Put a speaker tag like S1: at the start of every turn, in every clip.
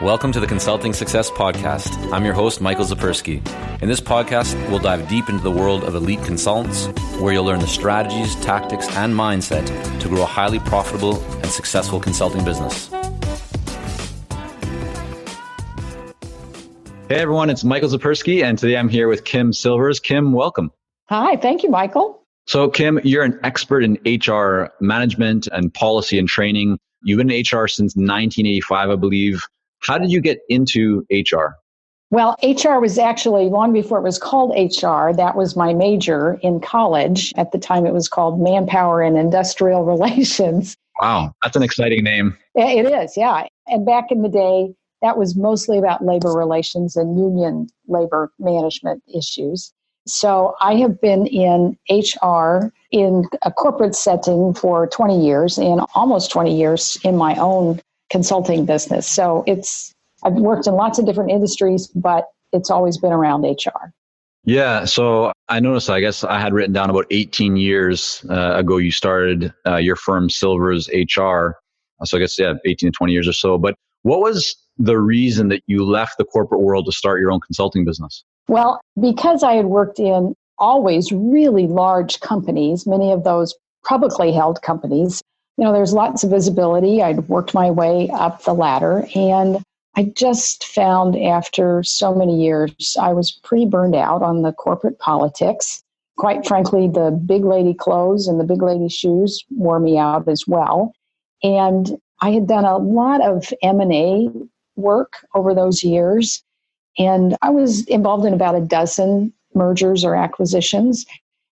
S1: Welcome to the Consulting Success Podcast. I'm your host, Michael Zapersky. In this podcast, we'll dive deep into the world of elite consultants, where you'll learn the strategies, tactics, and mindset to grow a highly profitable and successful consulting business. Hey everyone, it's Michael Zapersky, and today I'm here with Kim Silvers. Kim, welcome.
S2: Hi, thank you, Michael.
S1: So Kim, you're an expert in HR management and policy and training. You've been in HR since 1985, I believe. How did you get into HR?
S2: Well, HR was actually long before it was called HR. That was my major in college. At the time, it was called Manpower and Industrial Relations.
S1: Wow, that's an exciting name.
S2: It is, yeah. And back in the day, that was mostly about labor relations and union labor management issues. So I have been in HR in a corporate setting for 20 years and almost 20 years in my own consulting business. So I've worked in lots of different industries, but it's always been around HR.
S1: Yeah. So I noticed, I guess I had written down about 18 years ago, you started your firm Silvers HR. So I guess, 18 to 20 years or so. But what was the reason that you left the corporate world to start your own consulting business?
S2: Well, because I had worked in always really large companies, many of those publicly held companies, there's lots of visibility. I'd worked my way up the ladder, and I just found after so many years, I was pretty burned out on the corporate politics. Quite frankly, the big lady clothes and the big lady shoes wore me out as well. And I had done a lot of M&A work over those years, and I was involved in about a dozen mergers or acquisitions.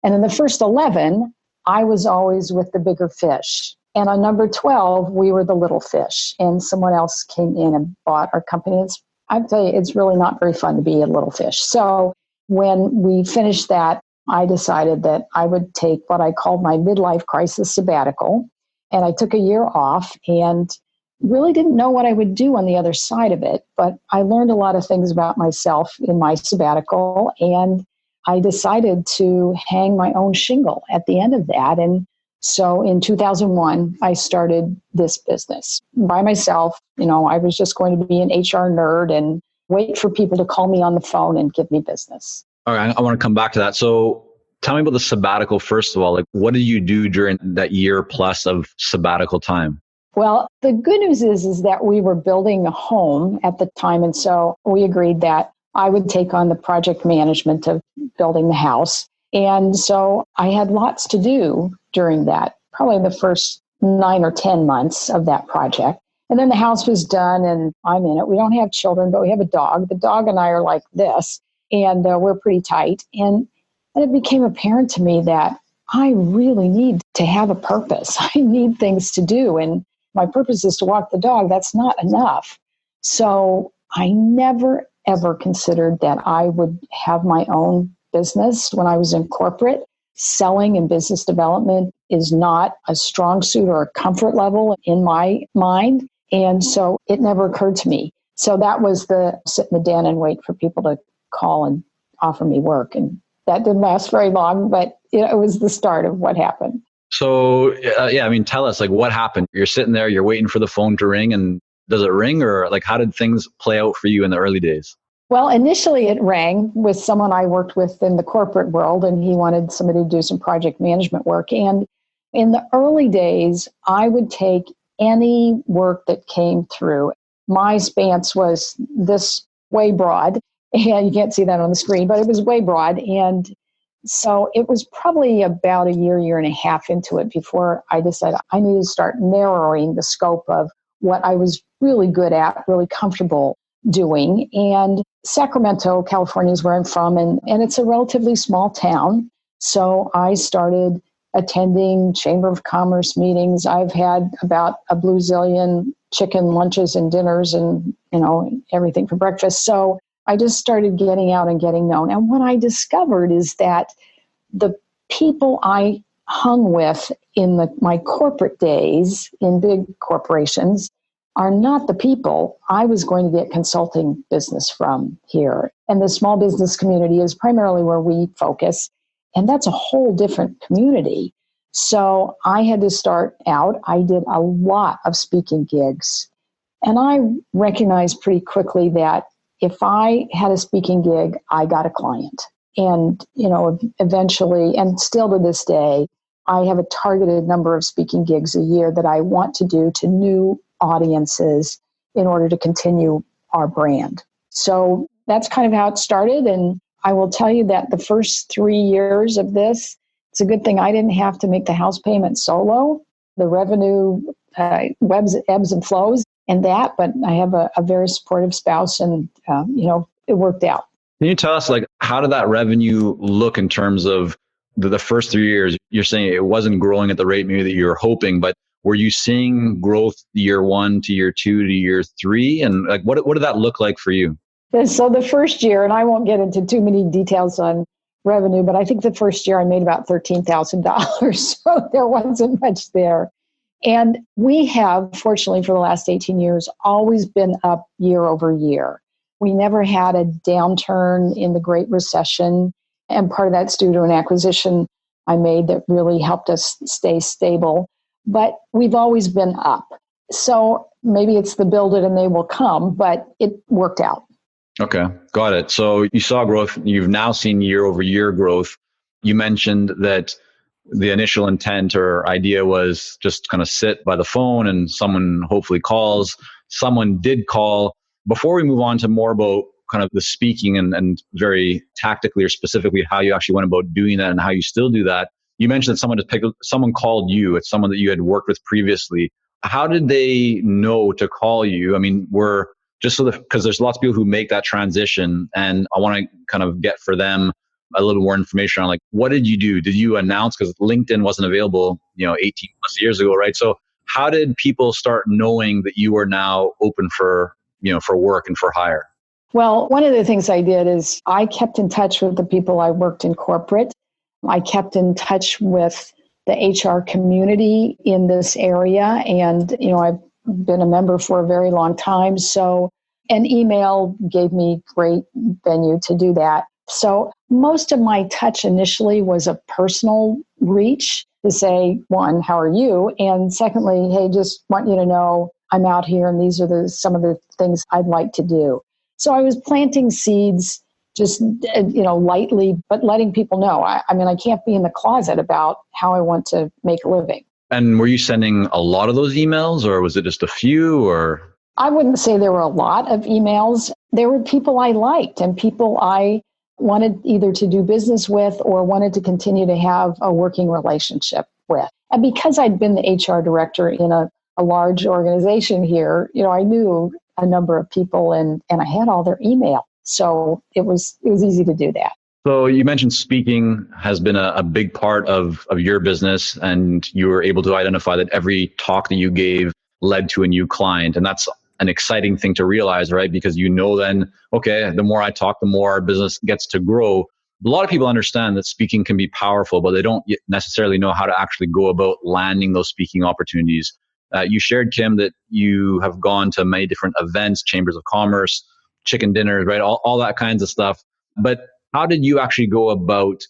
S2: And in the first 11, I was always with the bigger fish. And on number 12, we were the little fish, and someone else came in and bought our company. I tell you, it's really not very fun to be a little fish. So when we finished that, I decided that I would take what I called my midlife crisis sabbatical. And I took a year off and really didn't know what I would do on the other side of it. But I learned a lot of things about myself in my sabbatical, and I decided to hang my own shingle at the end of that. And so in 2001, I started this business by myself. I was just going to be an HR nerd and wait for people to call me on the phone and give me business.
S1: All right, I want to come back to that. So tell me about the sabbatical, first of all. What did you do during that year plus of sabbatical time?
S2: Well, the good news is that we were building a home at the time. And so we agreed that I would take on the project management of building the house. And so I had lots to do during that, probably the first 9 or 10 months of that project. And then the house was done and I'm in it. We don't have children, but we have a dog. The dog and I are like this, and we're pretty tight. And it became apparent to me that I really need to have a purpose. I need things to do. And my purpose is to walk the dog. That's not enough. So I never, ever considered that I would have my own business when I was in corporate. Selling and business development is not a strong suit or a comfort level in my mind. And so it never occurred to me. So that was the sit in the den and wait for people to call and offer me work. And that didn't last very long, but it was the start of what happened.
S1: So, tell us, what happened? You're sitting there, you're waiting for the phone to ring, and does it ring? Or how did things play out for you in the early days?
S2: Well, initially it rang with someone I worked with in the corporate world, and he wanted somebody to do some project management work. And in the early days, I would take any work that came through. My stance was this way broad, and you can't see that on the screen, but it was way broad. And so it was probably about a year and a half into it before I decided I needed to start narrowing the scope of what I was really good at, really comfortable doing. And Sacramento, California is where I'm from, and it's a relatively small town. So I started attending Chamber of Commerce meetings. I've had about a blue zillion chicken lunches and dinners and, everything for breakfast. So I just started getting out and getting known. And what I discovered is that the people I hung with in my corporate days in big corporations are not the people I was going to get consulting business from here. And the small business community is primarily where we focus. And that's a whole different community. So I had to start out. I did a lot of speaking gigs. And I recognized pretty quickly that if I had a speaking gig, I got a client. And, eventually, and still to this day, I have a targeted number of speaking gigs a year that I want to do to new audiences in order to continue our brand. So that's kind of how it started. And I will tell you that the first 3 years of this, it's a good thing I didn't have to make the house payment solo. The revenue ebbs and flows and that, but I have a very supportive spouse and, it worked out.
S1: Can you tell us, how did that revenue look in terms of the first 3 years? You're saying it wasn't growing at the rate maybe that you were hoping, but were you seeing growth year 1 to year 2 to year 3? And what did that look like for you?
S2: So the first year, and I won't get into too many details on revenue, but I think the first year I made about $13,000. So there wasn't much there. And we have, fortunately for the last 18 years, always been up year over year. We never had a downturn in the Great Recession. And part of that's due to an acquisition I made that really helped us stay stable. But we've always been up. So maybe it's the build it and they will come, but it worked out.
S1: Okay, got it. So you saw growth. You've now seen year over year growth. You mentioned that the initial intent or idea was just kind of sit by the phone and someone hopefully calls. Someone did call. Before we move on to more about kind of the speaking and very tactically or specifically how you actually went about doing that and how you still do that, you mentioned that someone called you. It's someone that you had worked with previously. How did they know to call you? I mean, because there's lots of people who make that transition, and I want to kind of get for them a little more information on what did you do? Did you announce, because LinkedIn wasn't available, 18 plus years ago, right? So how did people start knowing that you were now open for work and for hire?
S2: Well, one of the things I did is I kept in touch with the people I worked in corporate. I kept in touch with the HR community in this area. And, I've been a member for a very long time. So an email gave me great venue to do that. So most of my touch initially was a personal reach to say, one, how are you? And secondly, hey, just want you to know I'm out here and these are some of the things I'd like to do. So I was planting seeds just, lightly, but letting people know. I can't be in the closet about how I want to make a living.
S1: And were you sending a lot of those emails, or was it just a few? Or
S2: I wouldn't say there were a lot of emails. There were people I liked and people I wanted either to do business with or wanted to continue to have a working relationship with. And because I'd been the HR director in a large organization here, I knew a number of people and I had all their email. So it was easy to do that.
S1: So you mentioned speaking has been a big part of your business, and you were able to identify that every talk that you gave led to a new client. And that's an exciting thing to realize, right? Because then, okay, the more I talk, the more our business gets to grow. A lot of people understand that speaking can be powerful, but they don't necessarily know how to actually go about landing those speaking opportunities. You shared, Kim, that you have gone to many different events, chambers of commerce, chicken dinners, right? All that kinds of stuff. But how did you actually go about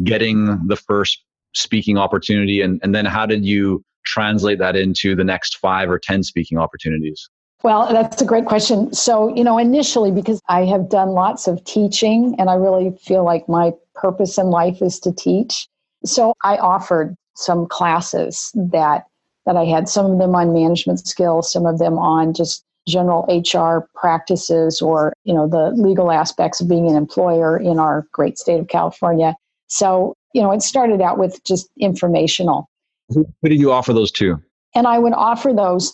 S1: getting the first speaking opportunity? And then how did you translate that into the next 5 or 10 speaking opportunities?
S2: Well, that's a great question. So, initially, because I have done lots of teaching and I really feel like my purpose in life is to teach. So I offered some classes that I had, some of them on management skills, some of them on just general HR practices or, the legal aspects of being an employer in our great state of California. So, it started out with just informational.
S1: Who did you offer those to?
S2: And I would offer those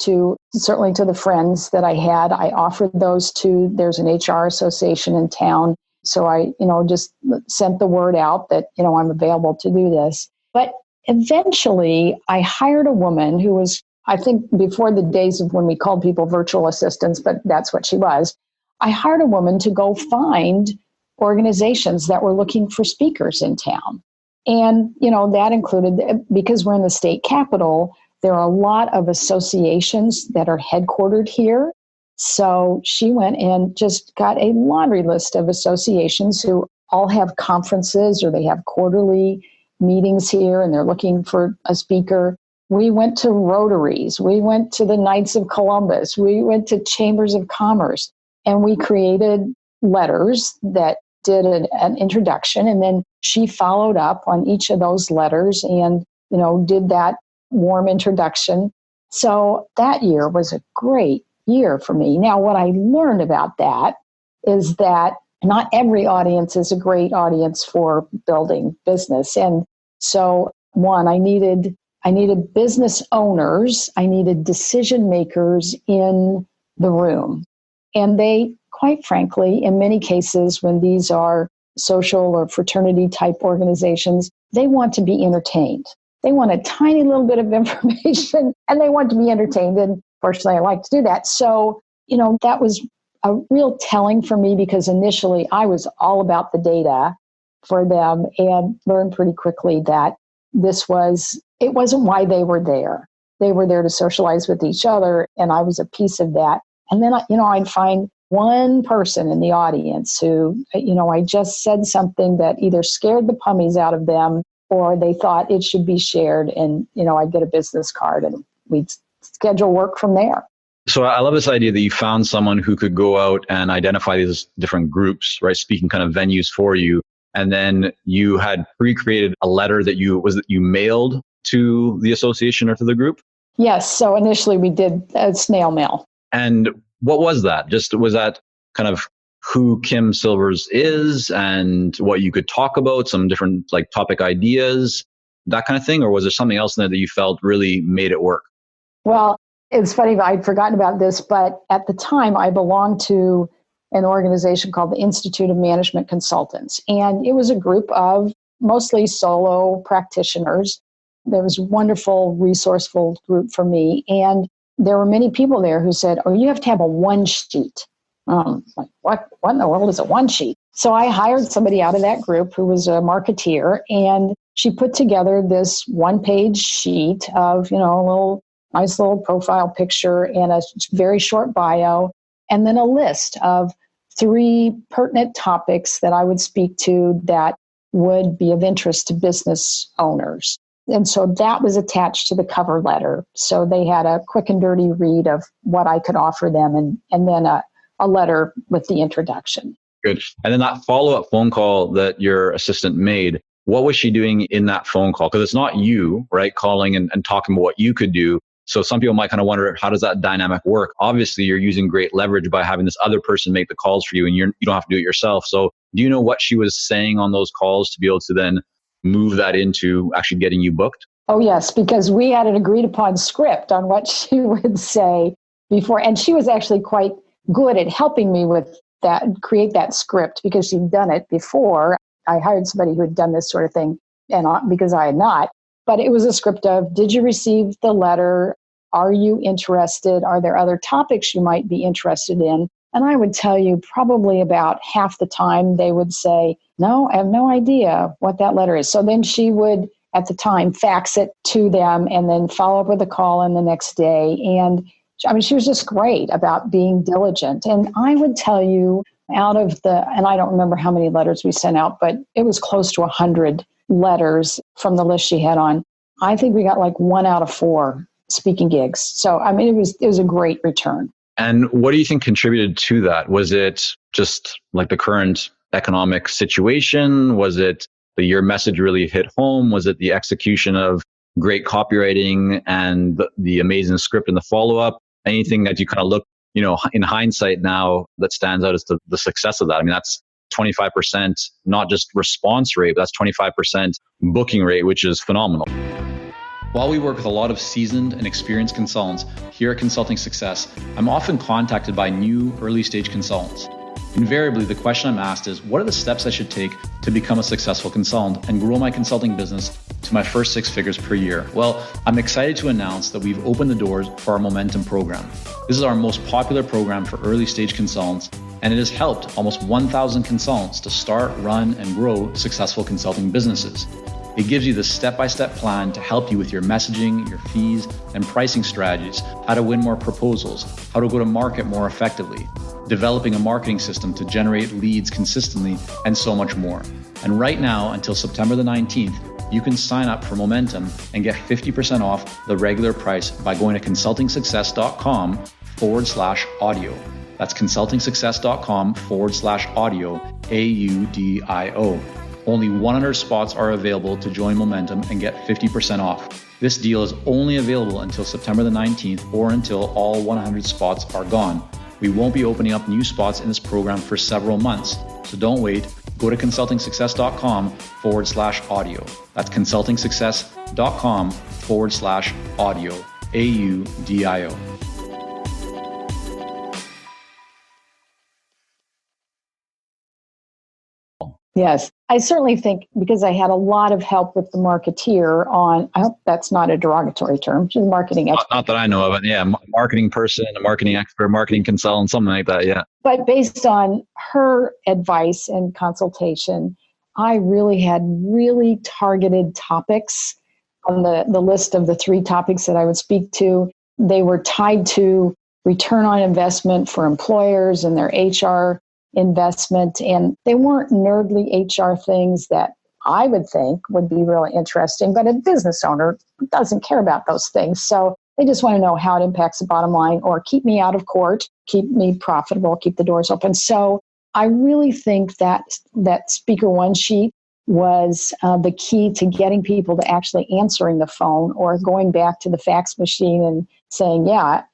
S2: certainly to the friends that I had. I offered those there's an HR association in town. So I, just sent the word out that, I'm available to do this. But eventually I hired a woman who was, I think, before the days of when we called people virtual assistants, but that's what she was. I hired a woman to go find organizations that were looking for speakers in town. And, that included, because we're in the state capital, there are a lot of associations that are headquartered here. So she went and just got a laundry list of associations who all have conferences or they have quarterly meetings here and they're looking for a speaker. We went to Rotaries. We went to the Knights of Columbus. We went to Chambers of Commerce, and we created letters that did an introduction. And then she followed up on each of those letters and, did that warm introduction. So that year was a great year for me. Now, what I learned about that is that not every audience is a great audience for building business. And so, one, I needed business owners, I needed decision makers in the room. And they, quite frankly, in many cases, when these are social or fraternity type organizations, they want to be entertained. They want a tiny little bit of information and they want to be entertained. And fortunately, I like to do that. So, that was a real telling for me because initially I was all about the data for them and learned pretty quickly that it wasn't why they were there. They were there to socialize with each other, and I was a piece of that. And then, I'd find one person in the audience who, I just said something that either scared the pummies out of them or they thought it should be shared. And, I'd get a business card and we'd schedule work from there.
S1: So I love this idea that you found someone who could go out and identify these different groups, right? Speaking kind of venues for you. And then you had pre-created a letter that you mailed to the association or to the group?
S2: Yes. So initially we did a snail mail.
S1: And what was that? Was that kind of who Kim Silvers is and what you could talk about, some different like topic ideas, that kind of thing? Or was there something else in there that you felt really made it work?
S2: Well, it's funny, I'd forgotten about this, but at the time I belonged to an organization called the Institute of Management Consultants. And it was a group of mostly solo practitioners. There was a wonderful, resourceful group for me. And there were many people there who said, you have to have a one sheet. Like, what in the world is a one sheet? So I hired somebody out of that group who was a marketeer, and she put together this one-page sheet of, a nice little profile picture and a very short bio, and then a list of 3 pertinent topics that I would speak to that would be of interest to business owners. And so that was attached to the cover letter. So they had a quick and dirty read of what I could offer them and then a letter with the introduction.
S1: Good. And then that follow-up phone call that your assistant made, what was she doing in that phone call? Because it's not you, right, calling and talking about what you could do. So some people might kind of wonder, how does that dynamic work? Obviously, you're using great leverage by having this other person make the calls for you, and you don't have to do it yourself. So do you know what she was saying on those calls to be able to then move that into actually getting you booked?
S2: Oh, yes, because we had an agreed upon script on what she would say before. And she was actually quite good at helping me with that, create that script because she'd done it before. I hired somebody who had done this sort of thing and because I had not. But it was a script of, did you receive the letter? Are you interested? Are there other topics you might be interested in? And I would tell you probably about half the time they would say, no, I have no idea what that letter is. So then she would, at the time, fax it to them and then follow up with a call in the next day. And she was just great about being diligent. And I would tell you and I don't remember how many letters we sent out, but it was close to 100 letters from the list she had on. I think we got like 1 out of 4 speaking gigs. So, it was a great return.
S1: And what do you think contributed to that? Was it just like the current economic situation? Was it that your message really hit home? Was it the execution of great copywriting and the amazing script and the follow-up? Anything that you kind of look, in hindsight now that stands out as the success of that? That's 25%, not just response rate, but that's 25% booking rate, which is phenomenal. While we work with a lot of seasoned and experienced consultants here at Consulting Success, I'm often contacted by new early stage consultants. Invariably, the question I'm asked is, what are the steps I should take to become a successful consultant and grow my consulting business to my first 6 figures per year? Well, I'm excited to announce that we've opened the doors for our Momentum program. This is our most popular program for early stage consultants, and it has helped almost 1,000 consultants to start, run, and grow successful consulting businesses. It gives you the step-by-step plan to help you with your messaging, your fees, and pricing strategies, how to win more proposals, how to go to market more effectively, developing a marketing system to generate leads consistently, and so much more. And right now, until September the 19th, you can sign up for Momentum and get 50% off the regular price by going to consultingsuccess.com/audio. That's consultingsuccess.com/audio, AUDIO. Only 100 spots are available to join Momentum and get 50% off. This deal is only available until September the 19th or until all 100 spots are gone. We won't be opening up new spots in this program for several months, so don't wait. Go to consultingsuccess.com/audio. That's consultingsuccess.com/audio, AUDIO.
S2: Yes, I certainly think because I had a lot of help with the marketeer on, I hope that's not a derogatory term, she's a marketing expert.
S1: Not that I know of it. Yeah, marketing person, a marketing expert, marketing consultant, something like that. Yeah.
S2: But based on her advice and consultation, I really had really targeted topics on the list of the 3 topics that I would speak to. They were tied to return on investment for employers and their HR investment. And they weren't nerdly HR things that I would think would be really interesting, but a business owner doesn't care about those things. So they just want to know how it impacts the bottom line or keep me out of court, keep me profitable, keep the doors open. So I really think that speaker one sheet was the key to getting people to actually answering the phone or going back to the fax machine and saying, yeah,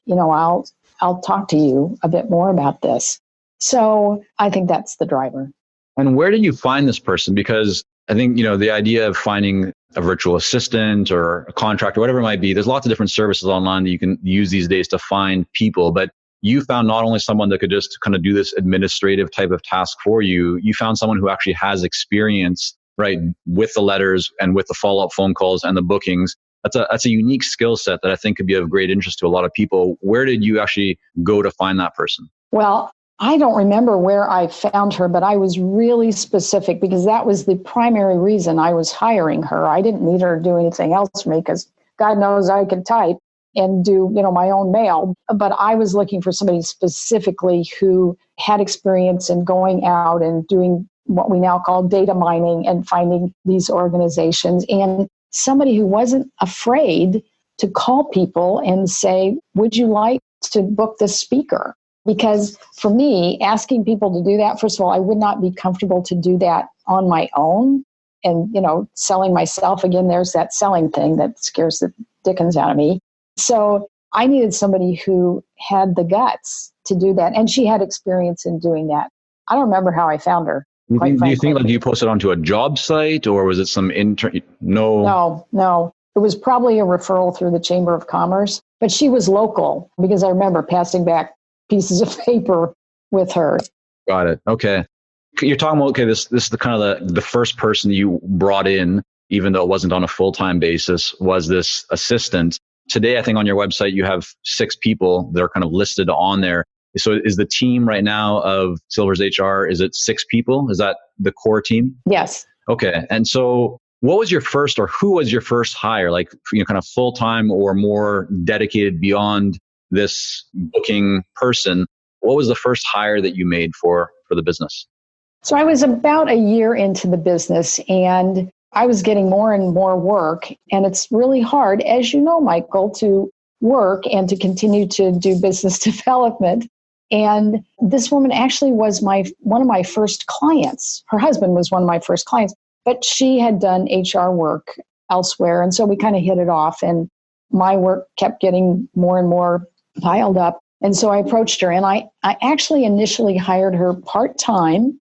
S2: I'll talk to you a bit more about this. So I think that's the driver.
S1: And where did you find this person? Because I think, the idea of finding a virtual assistant or a contractor, whatever it might be, there's lots of different services online that you can use these days to find people. But you found not only someone that could just kind of do this administrative type of task for you, you found someone who actually has experience, right, with the letters and with the follow-up phone calls and the bookings. That's a unique skill set that I think could be of great interest to a lot of people. Where did you actually go to find that person?
S2: Well, I don't remember where I found her, but I was really specific because that was the primary reason I was hiring her. I didn't need her to do anything else for me because God knows I could type and do, my own mail. But I was looking for somebody specifically who had experience in going out and doing what we now call data mining and finding these organizations, and somebody who wasn't afraid to call people and say, would you like to book this speaker? Because for me, asking people to do that, first of all, I would not be comfortable to do that on my own. And, selling myself, again, there's that selling thing that scares the dickens out of me. So I needed somebody who had the guts to do that. And she had experience in doing that. I don't remember how I found her.
S1: Do you think you posted onto a job site or was it some intern?
S2: No. It was probably a referral through the Chamber of Commerce, but she was local because I remember passing back pieces of paper with her.
S1: Got it. Okay. You're talking about, this is the kind of the first person you brought in, even though it wasn't on a full-time basis, was this assistant. Today, I think on your website, you have 6 people that are kind of listed on there. So is the team right now of Silvers HR, is it 6 people? Is that the core team?
S2: Yes.
S1: Okay. And so what was your first, or who was your first hire? Like, kind of full-time or more dedicated beyond this booking person? What was the first hire that you made for the business?
S2: So I was about a year into the business and I was getting more and more work. And it's really hard, as you know, Michael, to work and to continue to do business development. And this woman actually was one of my first clients. Her husband was one of my first clients, but she had done HR work elsewhere. And so we kind of hit it off and my work kept getting more and more piled up. And so I approached her and I actually initially hired her part-time,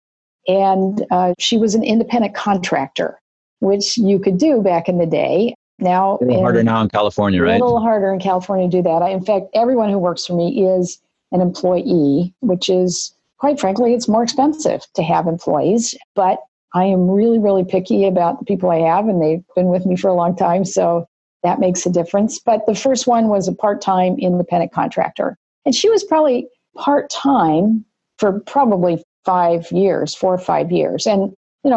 S2: and she was an independent contractor, which you could do back in the day. Now,
S1: a little harder now in California, right?
S2: A little harder in California to do that. In fact, everyone who works for me is an employee, which is, quite frankly, it's more expensive to have employees. But I am really, really picky about the people I have, and they've been with me for a long time. So that makes a difference. But the first one was a part-time independent contractor. And she was probably part-time for probably 4 or 5 years. And,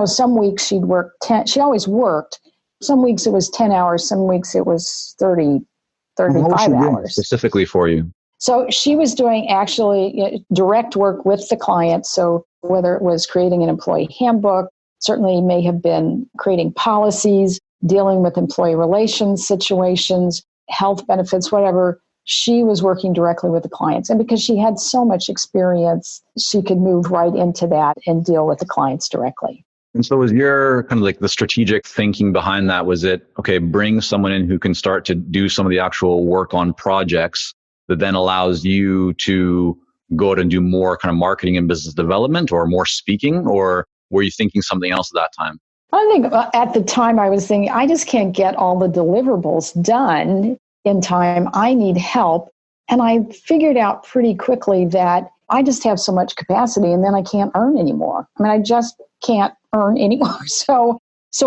S2: some weeks she'd work 10, she always worked. Some weeks it was 10 hours, some weeks it was 35 hours.
S1: Specifically for you?
S2: So she was doing actually direct work with the client. So whether it was creating an employee handbook, certainly may have been creating policies, dealing with employee relations situations, health benefits, whatever. She was working directly with the clients. And because she had so much experience, she could move right into that and deal with the clients directly.
S1: And so was your kind of like the strategic thinking behind that, was it, okay, bring someone in who can start to do some of the actual work on projects that then allows you to go out and do more kind of marketing and business development or more speaking? Or were you thinking something else at that time?
S2: I think at the time I was thinking, I just can't get all the deliverables done in time. I need help. And I figured out pretty quickly that I just have so much capacity and then I can't earn anymore. I mean, I just can't earn anymore. So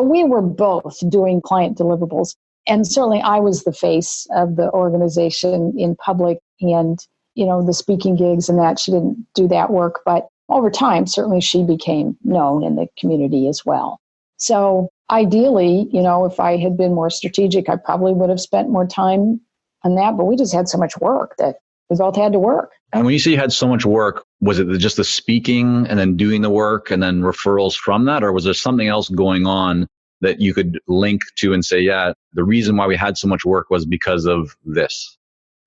S2: we were both doing client deliverables. And certainly I was the face of the organization in public and, the speaking gigs and that. She didn't do that work. But over time, certainly she became known in the community as well. So ideally, if I had been more strategic, I probably would have spent more time on that. But we just had so much work that we both had to work.
S1: And when you say you had so much work, was it just the speaking and then doing the work and then referrals from that? Or was there something else going on that you could link to and say, yeah, the reason why we had so much work was because of this?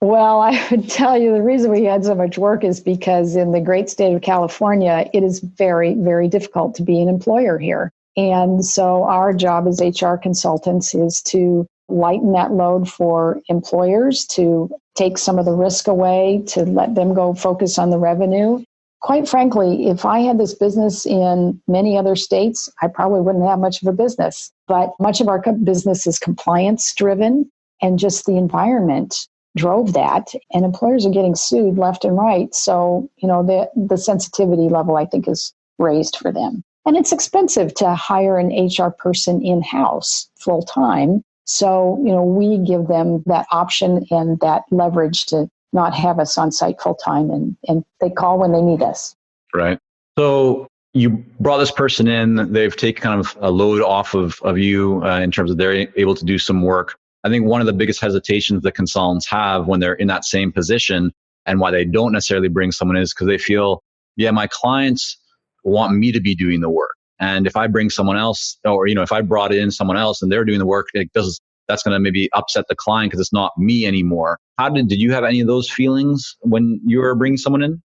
S2: Well, I would tell you the reason we had so much work is because in the great state of California, it is very, very difficult to be an employer here. And so our job as HR consultants is to lighten that load for employers, to take some of the risk away, to let them go focus on the revenue. Quite frankly, if I had this business in many other states, I probably wouldn't have much of a business. But much of our business is compliance driven, and just the environment drove that. And employers are getting sued left and right. So, the sensitivity level, I think, is raised for them. And it's expensive to hire an HR person in-house full time. So, we give them that option and that leverage to not have us on site full time, and they call when they need us.
S1: Right. So you brought this person in, they've taken kind of a load off of you in terms of they're able to do some work. I think one of the biggest hesitations that consultants have when they're in that same position and why they don't necessarily bring someone is because they feel, yeah, my clients want me to be doing the work. And if I bring someone else, or, if I brought in someone else and they're doing the work, that's going to maybe upset the client because it's not me anymore. Did you have any of those feelings when you were bringing someone in?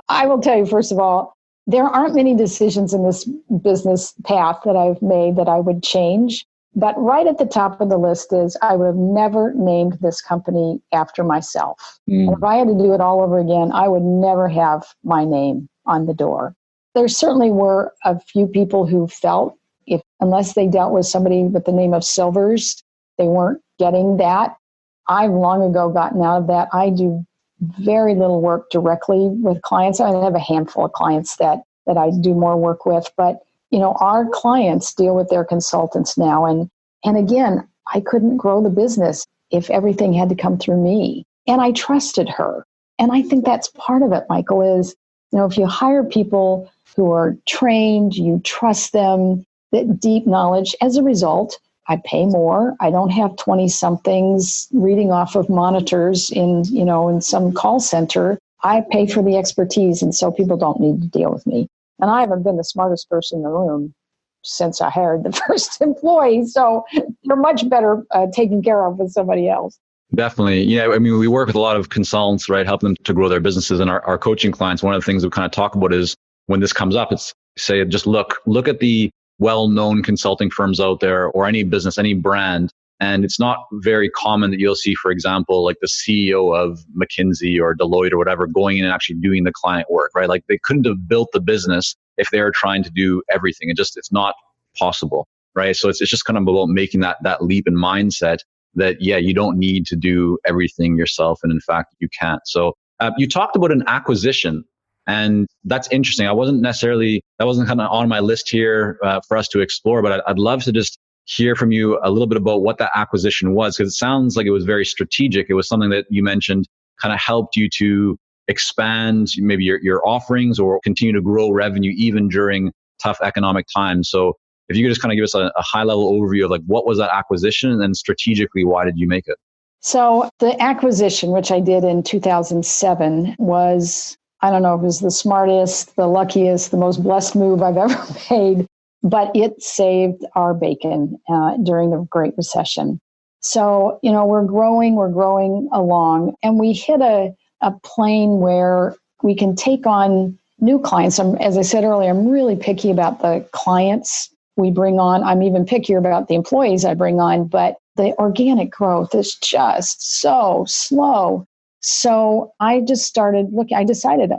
S2: I will tell you, first of all, there aren't many decisions in this business path that I've made that I would change. But right at the top of the list is I would have never named this company after myself. And if I had to do it all over again, I would never have my name on the door. There certainly were a few people who felt unless they dealt with somebody with the name of Silvers, they weren't getting that. I've long ago gotten out of that. I do very little work directly with clients. I have a handful of clients that I do more work with, but our clients deal with their consultants now. And again, I couldn't grow the business if everything had to come through me. And I trusted her. And I think that's part of it, Michael, is, if you hire people who are trained, you trust them, that deep knowledge, as a result, I pay more. I don't have 20-somethings reading off of monitors in some call center. I pay for the expertise, and so people don't need to deal with me. And I haven't been the smartest person in the room since I hired the first employee. So you're much better taken care of with somebody else.
S1: Definitely. Yeah. I mean, we work with a lot of consultants, right? Helping them to grow their businesses. And our coaching clients, one of the things we kind of talk about is when this comes up, it's say, just look at the well-known consulting firms out there or any business, any brand. And it's not very common that you'll see, for example, like the CEO of McKinsey or Deloitte or whatever going in and actually doing the client work, right? Like they couldn't have built the business if they were trying to do everything. It's not possible, right? So it's just kind of about making that leap in mindset that, yeah, you don't need to do everything yourself. And in fact, you can't. So you talked about an acquisition, and that's interesting. That wasn't kind of on my list here for us to explore, but I'd love to just hear from you a little bit about what that acquisition was, because it sounds like it was very strategic. It was something that you mentioned kind of helped you to expand maybe your offerings or continue to grow revenue even during tough economic times. So if you could just kind of give us a high level overview of like what was that acquisition, and then strategically, why did you make it?
S2: So the acquisition, which I did in 2007, was, I don't know if it was the smartest, the luckiest, the most blessed move I've ever made. but it saved our bacon during the Great Recession. So, we're growing along, and we hit a plane where we can take on new clients. As I said earlier, I'm really picky about the clients we bring on. I'm even pickier about the employees I bring on, but the organic growth is just so slow. So I just started looking. I decided,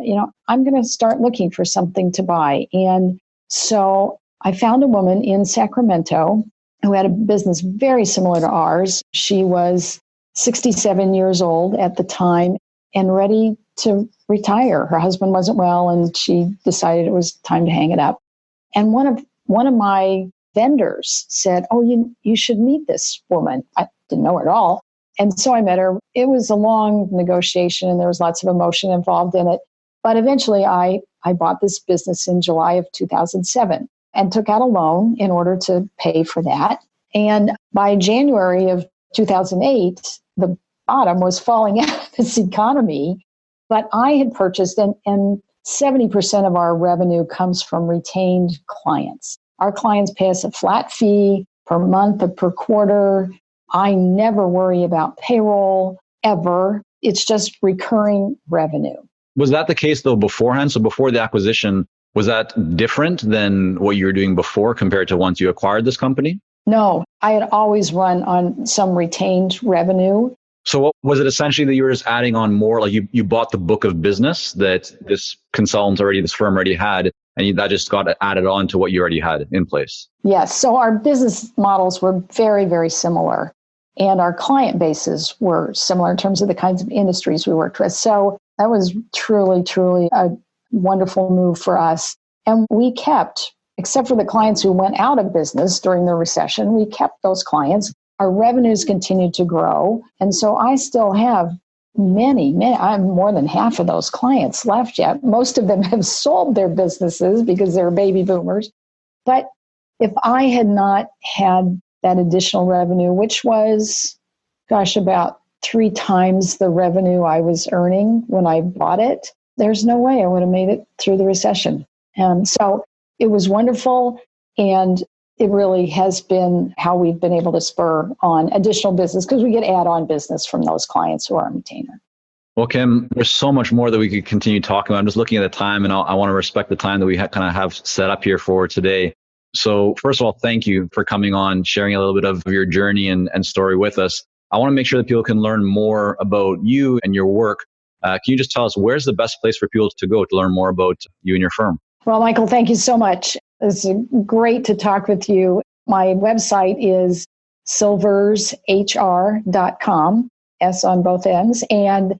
S2: I'm going to start looking for something to buy. And so I found a woman in Sacramento who had a business very similar to ours. She was 67 years old at the time and ready to retire. Her husband wasn't well, and she decided it was time to hang it up. And one of my vendors said, "Oh, you should meet this woman." I didn't know her at all. And so I met her. It was a long negotiation, and there was lots of emotion involved in it. But eventually I bought this business in July of 2007 and took out a loan in order to pay for that. And by January of 2008, the bottom was falling out of this economy. But I had purchased, and 70% of our revenue comes from retained clients. Our clients pay us a flat fee per month or per quarter. I never worry about payroll ever. It's just recurring revenue.
S1: Was that the case though beforehand? So before the acquisition, was that different than what you were doing before compared to once you acquired this company?
S2: No, I had always run on some retained revenue.
S1: So what was it essentially that you were just adding on more? Like you bought the book of business that this this firm already had, and that just got added on to what you already had in place? Yes.
S2: So our business models were very, very similar. And our client bases were similar in terms of the kinds of industries we worked with. So that was truly, truly a wonderful move for us. And we kept, except for the clients who went out of business during the recession, we kept those clients. Our revenues continued to grow. And so I still have many, I have more than half of those clients left yet. Most of them have sold their businesses because they're baby boomers. But if I had not had that additional revenue, which was, about 3 times the revenue I was earning when I bought it, there's no way I would have made it through the recession. So it was wonderful. And it really has been how we've been able to spur on additional business because we get add-on business from those clients who are on retainer.
S1: Well, Kim, there's so much more that we could continue talking about. I'm just looking at the time, and I want to respect the time that we kind of have set up here for today. So first of all, thank you for coming on, sharing a little bit of your journey and story with us. I want to make sure that people can learn more about you and your work. Can you just tell us where's the best place for people to go to learn more about you and your firm?
S2: Well, Michael, thank you so much. It's great to talk with you. My website is silvershr.com, S on both ends. And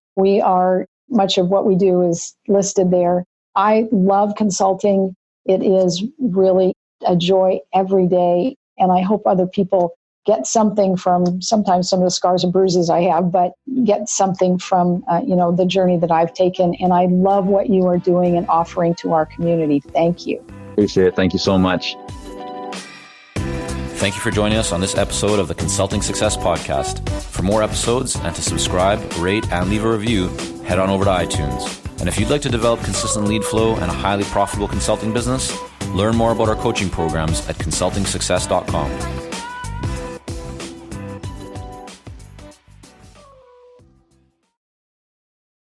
S2: much of what we do is listed there. I love consulting. It is really a joy every day. And I hope other people get something from sometimes some of the scars and bruises I have, but get something from, the journey that I've taken. And I love what you are doing and offering to our community. Thank you.
S1: Appreciate it. Thank you so much.
S3: Thank you for joining us on this episode of the Consulting Success Podcast. For more episodes and to subscribe, rate, and leave a review, head on over to iTunes. And if you'd like to develop consistent lead flow and a highly profitable consulting business, learn more about our coaching programs at consultingsuccess.com.